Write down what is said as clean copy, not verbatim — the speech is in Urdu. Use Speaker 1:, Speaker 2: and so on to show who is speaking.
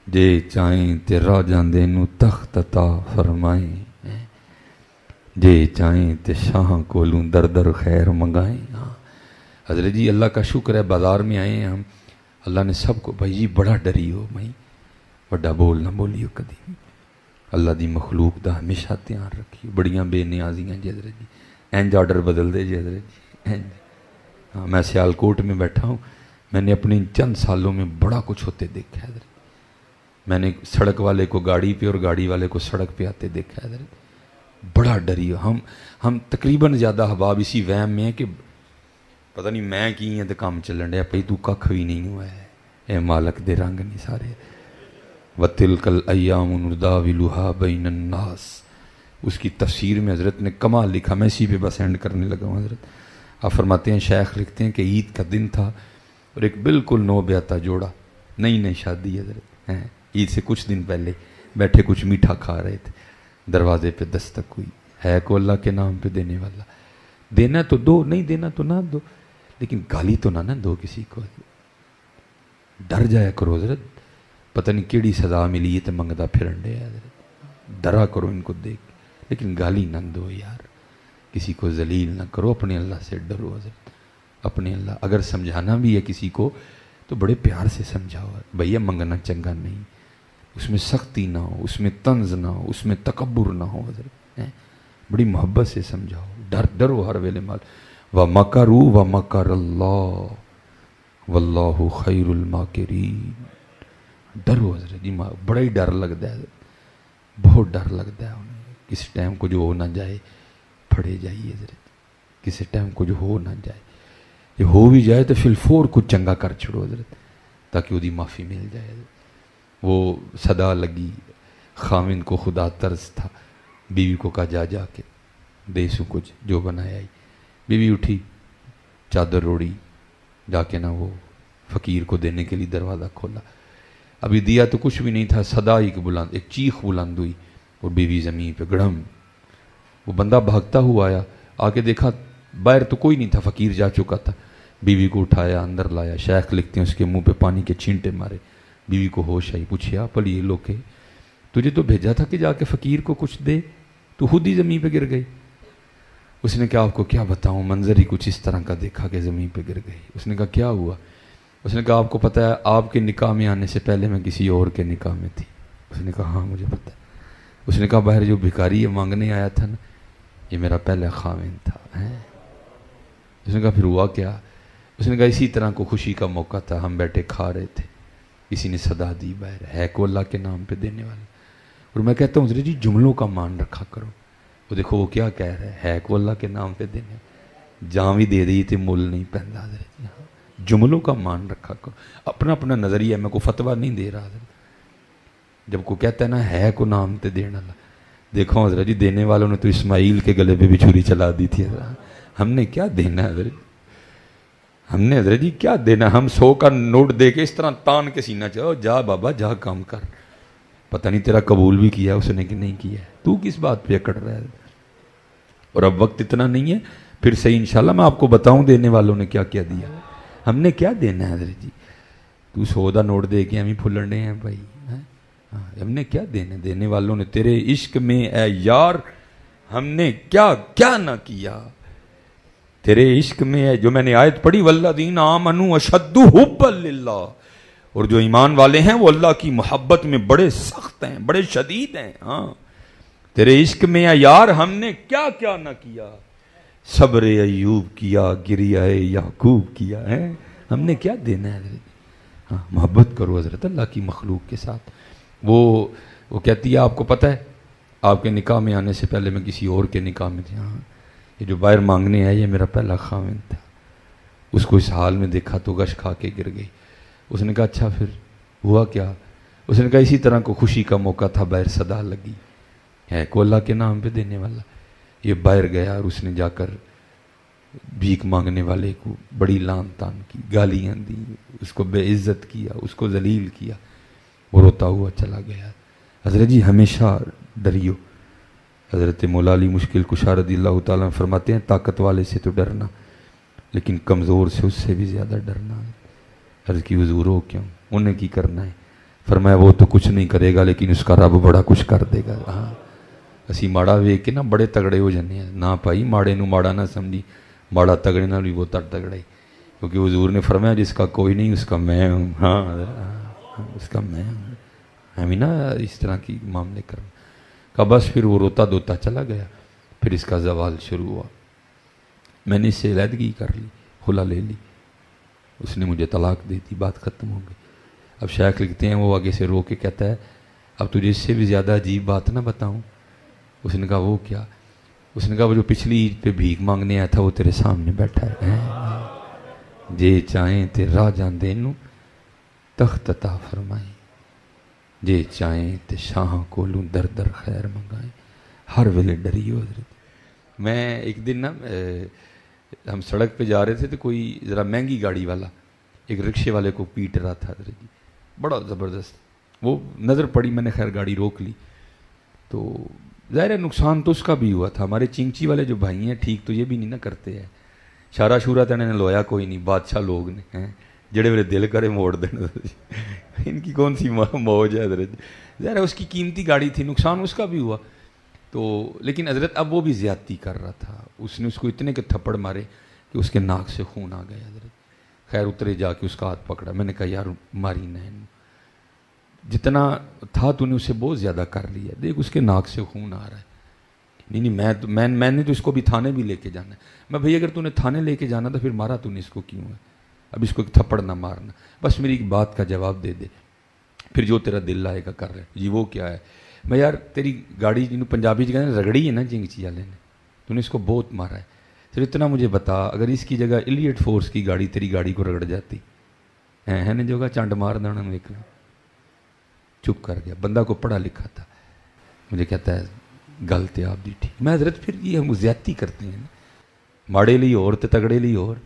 Speaker 1: جے چاہیں تے راہ جاندے نو تخت عطا فرمائیں، جے چاہیں تے شاہ کولوں در در خیر منگائیں۔ حضرت جی اللہ کا شکر ہے بازار میں آئے ہیں ہم، اللہ نے سب کو بھائی جی بڑا ڈری ہو بھائی، بڑا بول نہ بولیو کدی، اللہ دی مخلوق دا ہمیشہ دھیان رکھیو، بڑیاں بے نیازیاں جی حضرت جی، اینج آرڈر بدل دے جی حضرت جی اینج۔ ہاں میں سیالکوٹ میں بیٹھا ہوں، میں نے اپنے چند سالوں میں بڑا کچھ ہوتے دیکھا ہے حضرت، میں نے سڑک والے کو گاڑی پہ اور گاڑی والے کو سڑک پہ آتے دیکھا ہے حضرت، بڑا ڈری ہو ہم تقریباً زیادہ احباب اسی وہم میں ہیں کہ پتہ نہیں میں کی ہیں تو کام چلن ڈیا پئی تو ککھ بھی نہیں ہوا ہے، اے مالک دے رنگ نہیں سارے۔ وَتِلْكَ الْأَيَّامُ نُدَاوِلُهَا بَيْنَ النَّاسِ، اس کی تفسیر میں حضرت نے کمال لکھا، میں اسی پہ بس اینڈ کرنے لگا ہوں حضرت۔ آپ فرماتے ہیں، شیخ لکھتے ہیں کہ عید کا دن تھا اور ایک بالکل نو بیاتا جوڑا، نئی نئی شادی حضرت ہیں، عید سے کچھ دن پہلے بیٹھے کچھ میٹھا کھا رہے تھے، دروازے پہ دستک ہوئی، ہے کو اللہ کے نام پہ دینے والا، دینا تو دو، نہیں دینا تو نہ دو، لیکن گالی تو نہ دو کسی کو، ڈر جایا کرو حضرت، پتہ نہیں کیڑی سزا ملی ہے تو منگتا پھرن ڈے حضرت، ڈرا کرو ان کو دیکھ، لیکن گالی نہ دو یار، کسی کو ذلیل نہ کرو، اپنے اللہ سے ڈرو حضرت، اپنے اللہ، اگر سمجھانا بھی ہے کسی کو تو بڑے پیار سے سمجھاؤ، بھیا منگنا چنگا نہیں، اس میں سختی نہ ہو، اس میں طنز نہ ہو، اس میں تکبر نہ ہو حضرت، بڑی محبت سے سمجھاؤ، ڈرو ہر ویلے مال۔ وَمَكَرُوا وَمَكَرَ اللَّهُ وَاللَّهُ خَيْرُ الْمَاكِرِينَ، ڈرو حضرت جی، بڑا ہی ڈر لگتا ہے، بہت ڈر لگتا ہے انہیں، کسی ٹائم کو جو ہو نہ جائے پھڑے جائیے حضرت، کسی ٹائم کو جو ہو نہ جائے، یہ ہو بھی جائے تو فی الفور کچھ چنگا کر چھڑو حضرت، تاکہ وہ دی معافی مل جائے حضرت۔ وہ صدا لگی، خاوند کو خدا ترس تھا، بیوی کو کہا جا جا کے دے سو کچھ جو بنایا ہی، بیوی اٹھی، چادر روڑی، جا کے نہ وہ فقیر کو دینے کے لیے دروازہ کھولا، ابھی دیا تو کچھ بھی نہیں تھا، صدا ایک بلند، ایک چیخ بلند ہوئی اور بیوی زمین پہ گڑم، وہ بندہ بھاگتا ہوا آیا، آ کے دیکھا باہر تو کوئی نہیں تھا، فقیر جا چکا تھا، بیوی کو اٹھایا اندر لایا، شیخ لکھتے ہیں اس کے منہ پہ پانی کے چھینٹے مارے، بیوی کو ہوش آئی، پوچھیا پلی یہ لوگ تجھے تو بھیجا تھا کہ جا کے فقیر کو کچھ دے، تو خود ہی زمین پہ گر گئی۔ اس نے کہا آپ کو کیا بتاؤں، منظر ہی کچھ اس طرح کا دیکھا کہ زمین پہ گر گئی۔ اس نے کہا کیا ہوا؟ اس نے کہا آپ کو پتہ ہے آپ کے نکاح میں آنے سے پہلے میں کسی اور کے نکاح میں تھی۔ اس نے کہا ہاں مجھے پتہ ہے۔ اس نے کہا باہر جو بھکاری یہ مانگنے آیا تھا نا، یہ میرا پہلا خاوند تھا۔ اس نے کہا پھر ہوا کیا؟ اس نے کہا اسی طرح کو خوشی کا موقع تھا، ہم بیٹھے کھا رہے تھے، کسی نے صدا دی باہر، ہے کو اللہ کے نام پہ دینے والا۔ اور میں کہتا ہوں حضرت جی جملوں کا مان رکھا کرو، وہ دیکھو وہ کیا کہہ رہا ہے کو اللہ کے نام پہ دینے، جان بھی دے دی تھی مول نہیں پہنتا حضرت جی، جملوں کا مان رکھا کرو، اپنا اپنا نظریہ، میں کو فتویٰ نہیں دے رہا حضرت، جب کو کہتا ہے نا ہے کو نام تے دینا، دیکھو حضرت جی دینے والوں نے تو اسماعیل کے گلے پہ بھی چھری چلا دی تھی حضرت، ہم نے کیا دینا ہے حضرت، ہم نے حضرت جی کیا دینا، ہم 100 کا نوٹ دے کے اس طرح تان کے سینہ چاہو، جا بابا جا کام کر، پتہ نہیں تیرا قبول بھی کیا اس نے کہ نہیں کیا ہے، تو کس بات پہ اکڑ رہا ہے۔ اور اب وقت اتنا نہیں ہے، پھر صحیح انشاءاللہ میں آپ کو بتاؤں دینے والوں نے کیا کیا دیا، ہم نے کیا دینا ہے حضرت جی، تو 100 کا نوٹ دے کے ہم ہی پھلنے ہیں بھائی، ہم نے کیا دینا، دینے والوں نے تیرے عشق میں اے یار ہم نے کیا کیا نہ کیا، تیرے عشق میں ہے، جو میں نے آیت پڑھی والذین آمنوا اشد حبا للہ، اور جو ایمان والے ہیں وہ اللہ کی محبت میں بڑے سخت ہیں، بڑے شدید ہیں، ہاں تیرے عشق میں ہے یار ہم نے کیا کیا نہ کیا، صبر ایوب کیا، گریہ یعقوب کیا ہے، ہم نے کیا دینا ہے حضرت، ہاں محبت کرو حضرت اللہ کی مخلوق کے ساتھ۔ وہ کہتی ہے آپ کو پتہ ہے آپ کے نکاح میں آنے سے پہلے میں کسی اور کے نکاح میں تھی، ہاں یہ جو باہر مانگنے آیا یہ میرا پہلا خاوند تھا، اس کو اس حال میں دیکھا تو غش کھا کے گر گئی۔ اس نے کہا اچھا پھر ہوا کیا؟ اس نے کہا اسی طرح کو خوشی کا موقع تھا، باہر صدا لگی، ہے کو اللہ کے نام پہ دینے والا، یہ باہر گیا اور اس نے جا کر بھیک مانگنے والے کو بڑی لان تان کی، گالیاں دی، اس کو بے عزت کیا، اس کو ذلیل کیا، وہ روتا ہوا چلا گیا۔ حضرت جی ہمیشہ ڈریو، حضرت مولا علی مشکل کشا رضی اللہ تعالیٰ فرماتے ہیں طاقت والے سے تو ڈرنا لیکن کمزور سے اس سے بھی زیادہ ڈرنا ہے۔ عرض کی حضور ہو کیوں، انہیں کی کرنا ہے، فرمایا وہ تو کچھ نہیں کرے گا لیکن اس کا رب بڑا کچھ کر دے گا. ہاں اسی ماڑا ویک کے نا بڑے تگڑے ہو جانے ہیں. نہ بھائی ماڑے نو ماڑا نہ سمجھی, ماڑا تگڑے نال بھی وہ تگڑا ہی, کیونکہ حضور نے فرمایا جس کا کوئی نہیں اس کا میں ہوں. ہاں اس کا میں ہوں. ہمیں نا اس طرح کی معاملے کرنا کا. بس پھر وہ روتا دوتا چلا گیا. پھر اس کا زوال شروع ہوا. میں نے اس سے علیحدگی کر لی, خلا لے لی. اس نے مجھے طلاق دے دی, بات ختم ہو گئی. اب شیخ لکھتے ہیں وہ آگے سے رو کے کہتا ہے اب تجھے اس سے بھی زیادہ عجیب بات نہ بتاؤں. اس نے کہا وہ کیا؟ اس نے کہا وہ جو پچھلی عید پہ بھیک مانگنے آیا تھا وہ تیرے سامنے بیٹھا ہے. جے چاہیں تے راہ جاندے نو تخت عطا فرمائیں, جے چاہیں تے شاہ کولوں در در خیر منگائیں. ہر ویلے ڈری ہو حضرت. میں ایک دن نا ہم سڑک پہ جا رہے تھے تو کوئی ذرا مہنگی گاڑی والا ایک رکشے والے کو پیٹ رہا تھا حضرت جی, بڑا زبردست. وہ نظر پڑی, میں نے خیر گاڑی روک لی. تو ظاہر ہے نقصان تو اس کا بھی ہوا تھا. ہمارے چینچی والے جو بھائی ہیں ٹھیک تو یہ بھی نہیں نہ کرتے ہیں. شارہ شورہ تو انہوں نے لویا کوئی نہیں, بادشاہ لوگ نے ہیں جڑے میرے دل کرے موڑ دینا. ان کی کون سی موج ہے حضرت. ظاہر ہے اس کی قیمتی گاڑی تھی, نقصان اس کا بھی ہوا. تو لیکن حضرت اب وہ بھی زیادتی کر رہا تھا. اس نے اس کو اتنے کے تھپڑ مارے کہ اس کے ناک سے خون آ گیا حضرت. خیر اترے جا کے اس کا ہاتھ پکڑا. میں نے کہا یار ماری نہ, جتنا تھا تو نے اسے بہت زیادہ کر لیا, دیکھ اس کے ناک سے خون آ رہا ہے. نہیں میں نے تو اس کو بھی تھانے بھی لے کے جانا ہے. میں بھئی اگر تو نے تھانے لے کے جانا تو پھر مارا تو نے اس کو کیوں ہے؟ اب اس کو ایک تھپڑ نہ مارنا, بس میری ایک بات کا جواب دے دے, پھر جو تیرا دل لائے گا کر رہے. جی وہ کیا ہے؟ میں یار تیری گاڑی جنہوں پنجابی کہتے ہیں رگڑی ہے نا چنگچی والے نے, تو نے اس کو بہت مارا ہے. پھر اتنا مجھے بتا, اگر اس کی جگہ ایلیٹ فورس کی گاڑی تیری گاڑی کو رگڑ جاتی ہے نا جو چانڈ مار دینا ایک. چپ کر گیا. بندہ کو پڑھا لکھا تھا. مجھے کہتا ہے گل تے آپ دی ٹھیک. میں حضرت پھر یہ ہم زیادتی کرتے ہیں, ماڑے لی اور تے تگڑے لی اور.